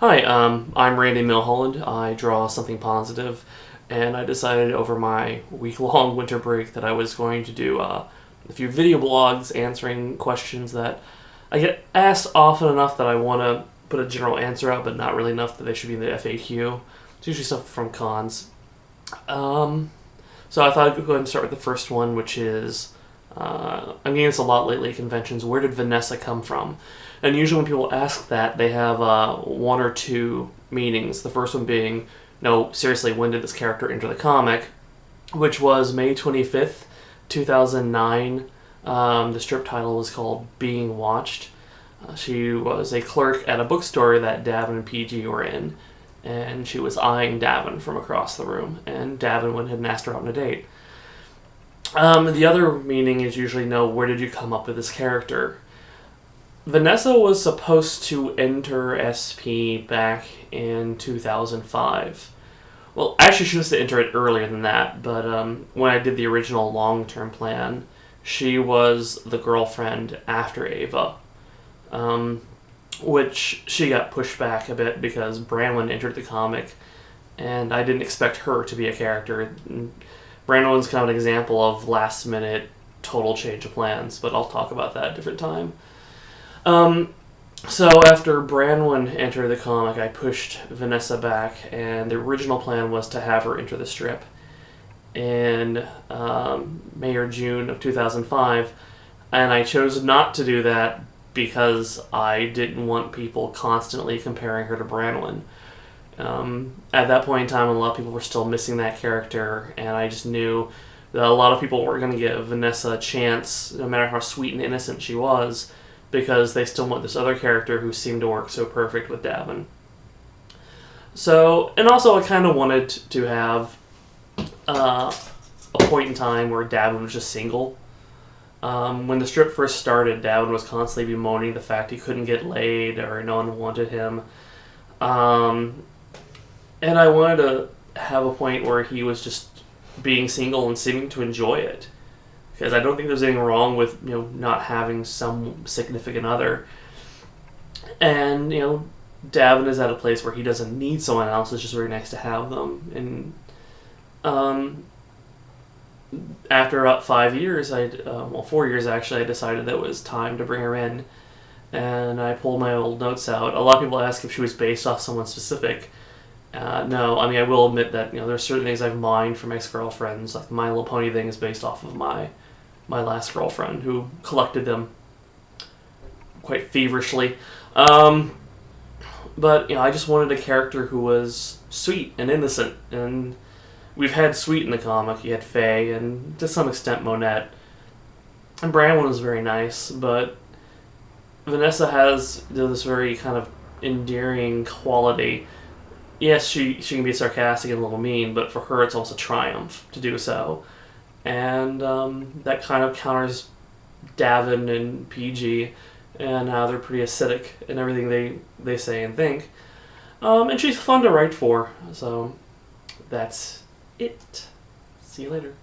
Hi, I'm Randy Milholland. I draw something positive, and I decided over my week-long winter break that I was going to do a few video blogs answering questions that I get asked often enough that I want to put a general answer out, but not really enough that they should be in the FAQ. It's usually stuff from cons. So I thought I'd go ahead and start with the first one, which is, I'm getting this a lot lately at conventions, where did Vanessa come from? And usually when people ask that, they have one or two meanings. The first one being, no, seriously, when did this character enter the comic? Which was May 25th, 2009. The strip title was called Being Watched. She was a clerk at a bookstore that Davin and PG were in, and she was eyeing Davin from across the room, and Davin went ahead and asked her out on a date. The other meaning is usually, no, where did you come up with this character? Vanessa was supposed to enter SP back in 2005. Well, actually, she was to enter it earlier than that, but when I did the original long-term plan, she was the girlfriend after Ava, which she got pushed back a bit because Branwyn entered the comic, and I didn't expect her to be a character. Branwyn's kind of an example of last-minute total change of plans, but I'll talk about that at a different time. So after Branwyn entered the comic, I pushed Vanessa back, and the original plan was to have her enter the strip in May or June of 2005, and I chose not to do that because I didn't want people constantly comparing her to Branwyn. At that point in time, a lot of people were still missing that character, and I just knew that a lot of people weren't going to give Vanessa a chance, no matter how sweet and innocent she was, because they still want this other character who seemed to work so perfect with Davin. So, and also I kind of wanted to have a point in time where Davin was just single. When the strip first started, Davin was constantly bemoaning the fact he couldn't get laid or no one wanted him. And I wanted to have a point where he was just being single and seeming to enjoy it. Because I don't think there's anything wrong with, not having some significant other. And, Davin is at a place where he doesn't need someone else. It's just very nice to have them. And after about 5 years, 4 years actually, I decided that it was time to bring her in. And I pulled my old notes out. A lot of people ask if she was based off someone specific. No, I will admit that, there's certain things I've mined from ex-girlfriends. Like the My Little Pony thing is based off of my last girlfriend, who collected them quite feverishly. But, I just wanted a character who was sweet and innocent. And we've had sweet in the comic. You had Faye and, to some extent, Monette. And Branwyn was very nice, but Vanessa has this very kind of endearing quality. Yes, she can be sarcastic and a little mean, but for her it's also a triumph to do so. And that kind of counters Davin and PG and how they're pretty acidic in everything they say and think. And she's fun to write for, so that's it. See you later.